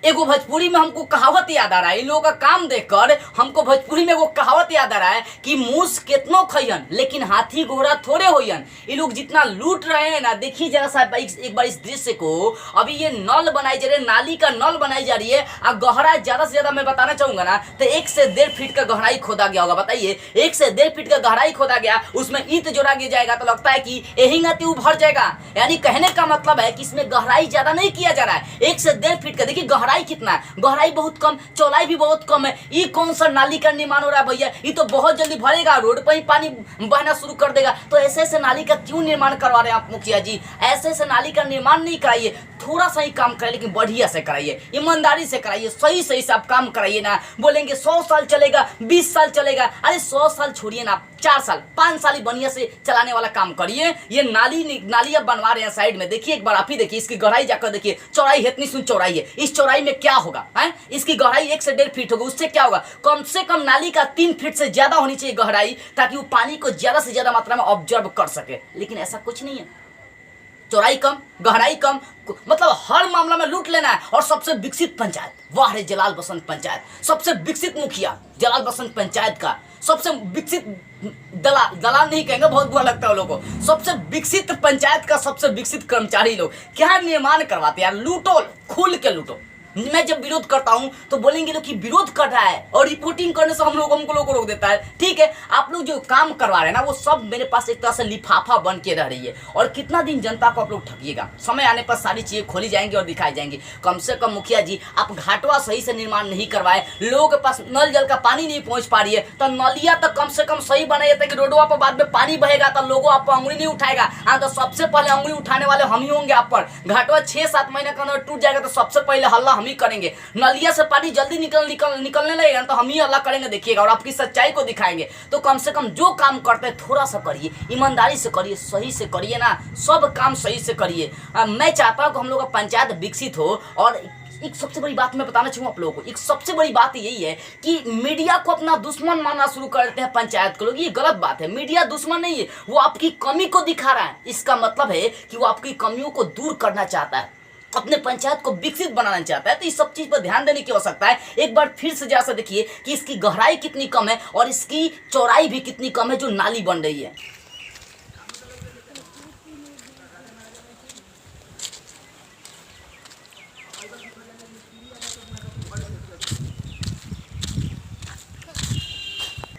एगो भोजपुरी में हमको कहावत याद आ रहा है। इन लोगों का काम देखकर हमको भोजपुरी में वो कहावत याद आ रहा है कि मूस कितनो खइयन लेकिन हाथी घोड़ा थोड़े होयन। ये लोग जितना लूट रहे हैं ना, देखिए जरा सा एक बार इस दृश्य को। अभी ये नल बनाई जा रही है, नाली का नल बनाई जा रही है और गहरा ज्यादा से ज्यादा मैं बताना चाहूंगा ना तो 1 से 1.5 फीट का गहराई खोदा गया होगा। बताइए 1 से 1.5 फीट का गहराई खोदा गया, उसमें ईंट जोड़ा गया जाएगा तो लगता है कि यही नाती भर जाएगा। यानी कहने का मतलब है कि इसमें गहराई ज्यादा नहीं किया जा रहा है। 1 से 1.5 फीट का देखिए गहराई कितना है, गहराई बहुत कम, चौड़ाई भी बहुत कम है। ये कौन सा नाली का निर्माण हो रहा है भैया? ये तो बहुत जल्दी भरेगा, रोड पर ही पानी बहना शुरू कर देगा। तो ऐसे ऐसे नाली का क्यों निर्माण करवा रहे हैं आप मुखिया जी? ऐसे ऐसे नाली का निर्माण नहीं कराइए, थोड़ा सा ही काम कराइए लेकिन बढ़िया से कराइए, ईमानदारी से कराइए, सही सही से आप काम कराइए ना। बोलेंगे 100 साल चलेगा, 20 साल चलेगा, अरे 100 साल छोड़िए ना, 4 साल 5 साल ही बढ़िया से चलाने वाला काम करिए। ये नाली अब बनवा रहे हैं साइड में, देखिए एक बार आप ही देखिए, इसकी गहराई जाकर देखिए, चौड़ाई इतनी सुन चौड़ाई है, इस चौड़ाई में क्या होगा है? इसकी गहराई 1 से 1.5 फीट होगी, उससे क्या होगा? कम से कम नाली का 3 फीट से ज्यादा होनी चाहिए गहराई, ताकि वो पानी को ज्यादा से ज्यादा मात्रा में ऑब्जर्व कर सके। लेकिन ऐसा कुछ नहीं है, चौड़ाई कम, गहराई कम, मतलब हर मामला में लूट लेना है। और सबसे विकसित पंचायत, वाह रे जलाल बसंत पंचायत, सबसे विकसित मुखिया जलाल बसंत पंचायत का, सबसे विकसित दलाल नहीं कहेंगे, बहुत बुरा लगता है लोगों को। सबसे विकसित पंचायत का सबसे विकसित कर्मचारी लोग क्या निर्माण करवाते यार? लूटो, खुल के लूटो। मैं जब विरोध करता हूं तो बोलेंगे लोग कि विरोध कर रहा है और रिपोर्टिंग करने से हमको लोग को रोक देता है। ठीक है, आप लोग जो काम करवा रहे हैं ना वो सब मेरे पास एक तरह से लिफाफा बन के रह रही है। और कितना दिन जनता को आप लोग ठगिएगा? समय आने पर सारी चीजें खोली जाएंगी और दिखाई जाएंगी। कम से कम मुखिया जी आप घाटवा सही से निर्माण नहीं करवाए, लोगों के पास नल जल का पानी नहीं पहुंच पा रही है, तो नलिया तो कम से कम सही बनाइए ताकि रोडवा पर बाद में पानी बहेगा तो लोगों आप पर अंगुली नहीं उठाएगा। हाँ, तो सबसे पहले अंगुली उठाने वाले हम ही होंगे आप पर। घाटवा 6-7 महीने का अंदर टूट जाएगा तो सबसे पहले हल्ला हम ही करेंगे। नलिया से पानी जल्दी निकलने लगेगा तो हम ही अल्लाह करेंगे, देखिएगा, और आपकी सच्चाई को दिखाएंगे। तो कम से कम जो काम करते हैं थोड़ा सा करिए, ईमानदारी से करिए, सही से करिए ना, सब काम सही से करिए। मैं चाहता हूँ कि हम लोग का पंचायत विकसित हो। और एक सबसे बड़ी बात मैं बताना चाहूँगा आप लोगों को, एक सबसे बड़ी बात यही है कि मीडिया को अपना दुश्मन मानना शुरू कर देते हैं पंचायत के लोग। ये गलत बात है, मीडिया दुश्मन नहीं है, वो आपकी कमी को दिखा रहा है। इसका मतलब है कि वो आपकी कमियों को दूर करना चाहता है, अपने पंचायत को विकसित बनाना चाहता है। तो इस सब चीज पर ध्यान देने की आवश्यकता है। एक बार फिर से जैसा देखिए कि इसकी गहराई कितनी कम है और इसकी चौड़ाई भी कितनी कम है जो नाली बन रही है।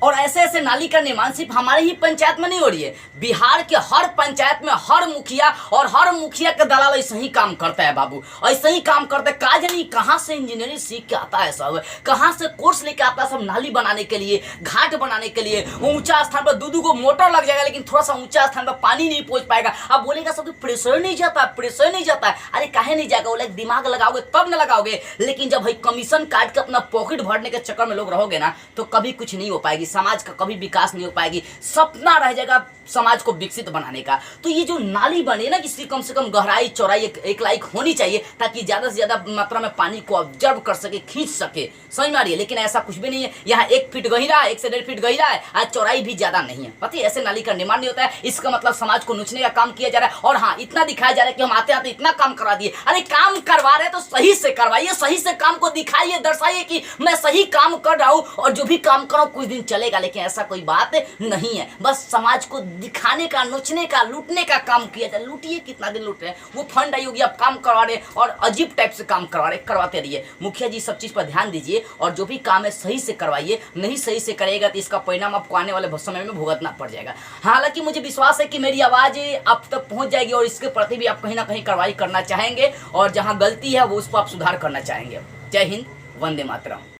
और ऐसे ऐसे नाली का निर्माण सिर्फ हमारे ही पंचायत में नहीं हो रही है, बिहार के हर पंचायत में हर मुखिया और हर मुखिया का दलाल ऐसा ही काम करता है बाबू, ऐसा ही काम करता है। का जानी कहाँ से इंजीनियरिंग सीख के आता है सब, कहाँ से कोर्स लेके आता है सब, नाली बनाने के लिए, घाट बनाने के लिए। ऊंचा स्थान पर दो को मोटर लग जाएगा लेकिन थोड़ा सा ऊंचा स्थान पर पानी नहीं पहुंच पाएगा। अब बोलेगा सब प्रेशर नहीं जाता, प्रेशर नहीं जाता है। अरे काहे नहीं जाएगा? बोले दिमाग लगाओगे तब न लगाओगे। लेकिन जब भाई कमीशन काट के अपना पॉकेट भरने के चक्कर में लोग रहोगे ना तो कभी कुछ नहीं हो पाएगी, समाज का कभी विकास नहीं हो पाएगी। सपना रह जाएगा समाज को विकसित बनाने का। तो ये जो नाली बने ना, किसी कम से कम गहराई चौड़ाई एक लाइक होनी चाहिए ताकि ज्यादा से ज्यादा मात्रा में पानी को ऑब्जर्व कर सके, खींच सके। समझ में आ रही है? लेकिन ऐसा कुछ भी नहीं है। यहाँ 1 फीट गहिरा है, 1 से 1.5 फीट गहिरा है, आज चौड़ाई भी ज्यादा नहीं है। पता है ऐसे नाली का निर्माण नहीं होता है। इसका मतलब समाज को नोचने का काम किया जा रहा है। और हाँ, इतना दिखाया जा रहा है कि हम आते आते इतना काम करवा दिए। अरे काम करवा रहे तो सही से करवाइए, सही से काम को दिखाइए, दर्शाइए कि मैं सही काम कर रहा हूँ और जो भी काम कर रहा हूँ कुछ दिन चलेगा। लेकिन ऐसा कोई बात नहीं है, बस समाज को दिखाने का, नोचने का, लूटने का काम किया जाए। लूटिए, कितना दिन लूट रहे हैं? वो फंड आई होगी, आप काम करवा रहे और अजीब टाइप से काम करवाते रहिए। मुखिया जी सब चीज पर ध्यान दीजिए और जो भी काम है सही से करवाइए। नहीं सही से करेगा तो इसका परिणाम आपको आने वाले समय में भुगतना पड़ जाएगा। हालांकि मुझे विश्वास है कि मेरी आवाज आप तक पहुंच जाएगी और इसके प्रति भी आप कहीं ना कहीं कार्रवाई करना चाहेंगे और जहां गलती है वो उसको आप सुधार करना चाहेंगे। जय हिंद, वंदे मातरम।